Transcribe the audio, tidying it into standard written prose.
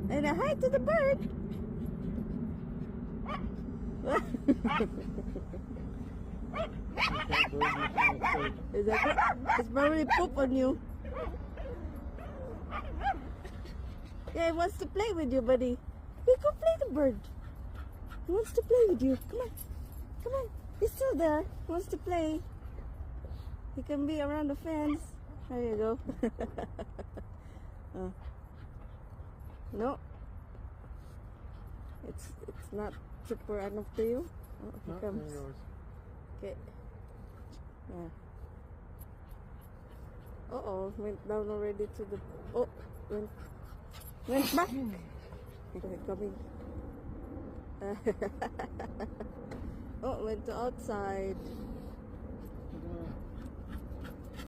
And a hi to the bird. Is that it? It's probably poop on you. Yeah, he wants to play with you, buddy. Hey, go play the bird. He wants to play with you. Come on. Come on. He's still there. He wants to play. He can be around the fence. There you go. No. It's not super enough to you. Oh, here comes. Okay. Yeah. Uh-oh, went down already to the... Oh, went back. Okay, coming. Oh, went to outside.